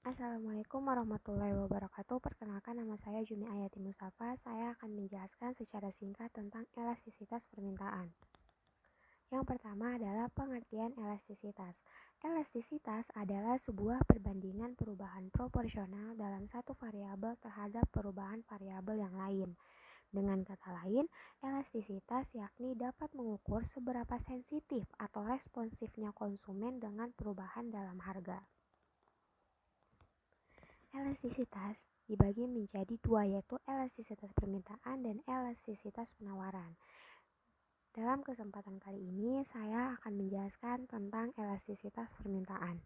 Assalamualaikum warahmatullahi wabarakatuh. Perkenalkan, nama saya Jumi Ayati Mustafa. Saya akan menjelaskan secara singkat tentang elastisitas permintaan. Yang pertama adalah pengertian elastisitas. Elastisitas adalah sebuah perbandingan perubahan proporsional dalam satu variabel terhadap perubahan variabel yang lain. Dengan kata lain, elastisitas yakni dapat mengukur seberapa sensitif atau responsifnya konsumen dengan perubahan dalam harga. Elastisitas dibagi menjadi dua, yaitu elastisitas permintaan dan elastisitas penawaran. Dalam kesempatan kali ini, saya akan menjelaskan tentang elastisitas permintaan.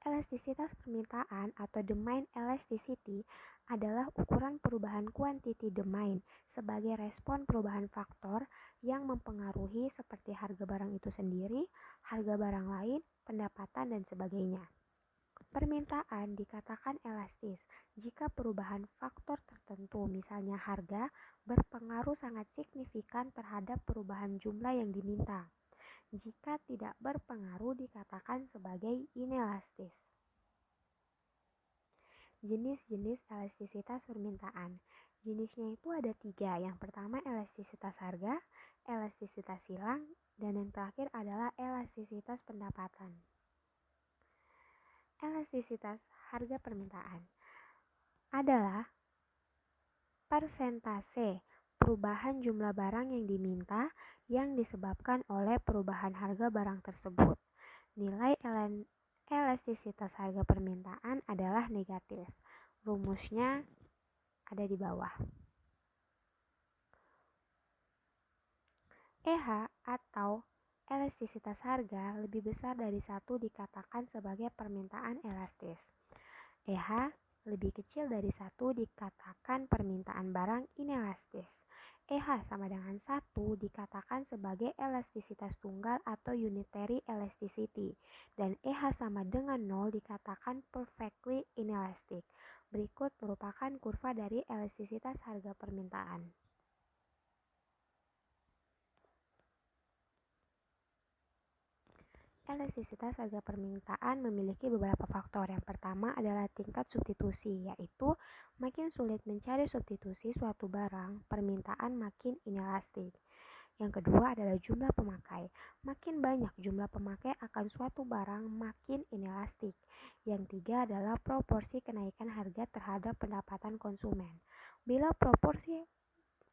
Elastisitas permintaan atau demand elasticity adalah ukuran perubahan quantity demand sebagai respon perubahan faktor yang mempengaruhi seperti harga barang itu sendiri, harga barang lain, pendapatan, dan sebagainya. Permintaan dikatakan elastis jika perubahan faktor tertentu, misalnya harga, berpengaruh sangat signifikan terhadap perubahan jumlah yang diminta. Jika tidak berpengaruh dikatakan sebagai inelastis. Jenis-jenis elastisitas permintaan. Jenisnya itu ada 3. Yang pertama elastisitas harga, elastisitas silang, dan yang terakhir adalah elastisitas pendapatan. Elastisitas harga permintaan adalah persentase perubahan jumlah barang yang diminta yang disebabkan oleh perubahan harga barang tersebut. Nilai elastisitas harga permintaan adalah negatif. Rumusnya ada di bawah. EH atau elastisitas harga lebih besar dari 1 dikatakan sebagai permintaan elastis. EH lebih kecil dari 1 dikatakan permintaan barang inelastis. EH sama dengan 1 dikatakan sebagai elastisitas tunggal atau unitary elasticity, dan EH sama dengan 0 dikatakan perfectly inelastic. Berikut merupakan kurva dari elastisitas harga permintaan. Elastisitas harga permintaan memiliki beberapa faktor. Yang pertama adalah tingkat substitusi, yaitu makin sulit mencari substitusi suatu barang, permintaan makin inelastik. Yang kedua adalah jumlah pemakai. Makin banyak jumlah pemakai akan suatu barang, makin inelastik. Yang tiga adalah proporsi kenaikan harga terhadap pendapatan konsumen. Bila proporsi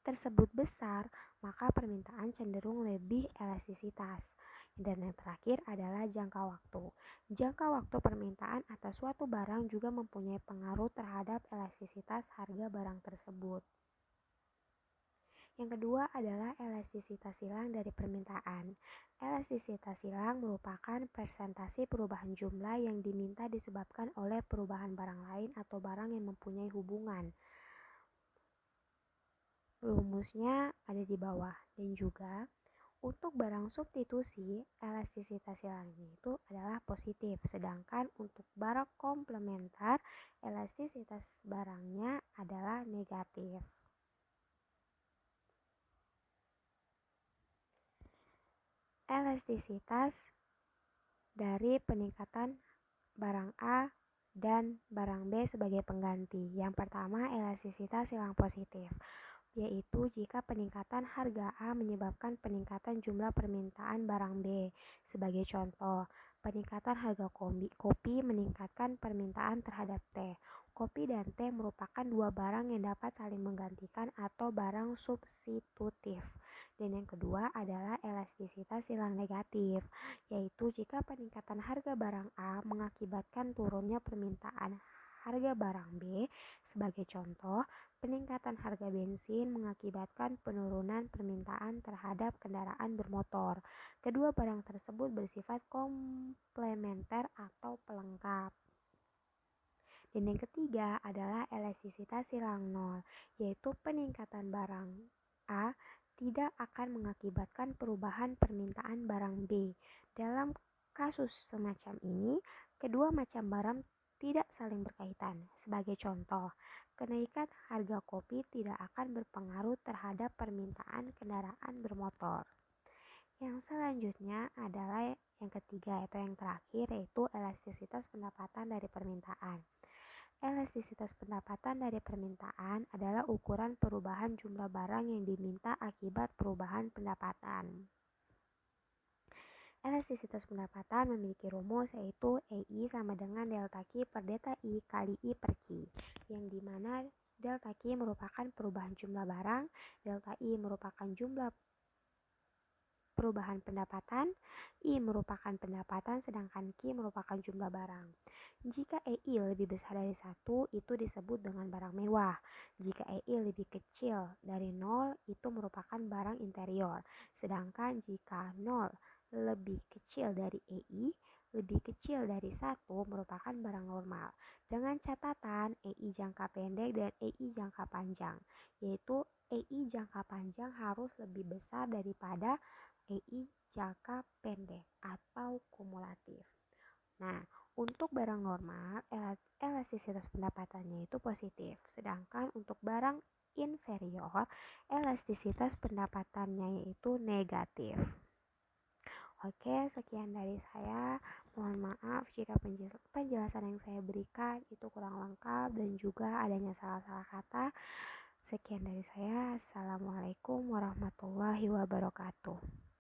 tersebut besar, maka permintaan cenderung lebih elastisitas. Dan yang terakhir adalah jangka waktu. Jangka waktu permintaan atas suatu barang juga mempunyai pengaruh terhadap elastisitas harga barang tersebut. Yang kedua adalah elastisitas silang dari permintaan. Elastisitas silang merupakan persentase perubahan jumlah yang diminta disebabkan oleh perubahan barang lain atau barang yang mempunyai hubungan. Rumusnya ada di bawah. Dan juga untuk barang substitusi, elastisitas silangnya itu adalah positif. Sedangkan untuk barang komplementer, elastisitas barangnya adalah negatif. Elastisitas dari peningkatan barang A dan barang B sebagai pengganti. Yang pertama, elastisitas silang positif, yaitu jika peningkatan harga A menyebabkan peningkatan jumlah permintaan barang B. Sebagai contoh, peningkatan harga kopi meningkatkan permintaan terhadap teh. Kopi dan teh merupakan dua barang yang dapat saling menggantikan atau barang substitutif. Dan yang kedua adalah elastisitas silang negatif, yaitu jika peningkatan harga barang A mengakibatkan turunnya permintaan harga barang B. Sebagai contoh, peningkatan harga bensin mengakibatkan penurunan permintaan terhadap kendaraan bermotor. Kedua barang tersebut bersifat komplementer atau pelengkap. Dan yang ketiga adalah elastisitas silang nol, yaitu peningkatan barang A tidak akan mengakibatkan perubahan permintaan barang B. Dalam kasus semacam ini, kedua macam barang tidak saling berkaitan. Sebagai contoh, kenaikan harga kopi tidak akan berpengaruh terhadap permintaan kendaraan bermotor. Yang selanjutnya adalah yang ketiga, yaitu yang terakhir, yaitu elastisitas pendapatan dari permintaan. Elastisitas pendapatan dari permintaan adalah ukuran perubahan jumlah barang yang diminta akibat perubahan pendapatan. Elastisitas pendapatan memiliki rumus yaitu EI sama dengan delta Q per delta I kali I per Q, yang dimana delta Q merupakan perubahan jumlah barang, delta I merupakan jumlah perubahan pendapatan, I merupakan pendapatan, sedangkan Q merupakan jumlah barang. Jika EI lebih besar dari 1, itu disebut dengan barang mewah. Jika EI lebih kecil dari 0, itu merupakan barang interior. Sedangkan jika 0 lebih kecil dari EI, lebih kecil dari 1 merupakan barang normal. Dengan catatan EI jangka pendek dan EI jangka panjang, yaitu EI jangka panjang harus lebih besar daripada EI jangka pendek atau kumulatif. Nah, untuk barang normal, elastisitas pendapatannya itu positif. Sedangkan untuk barang inferior, elastisitas pendapatannya yaitu negatif. Oke, sekian dari saya. Mohon maaf jika penjelasan yang saya berikan itu kurang lengkap dan juga adanya salah-salah kata. Sekian dari saya. Assalamualaikum warahmatullahi wabarakatuh.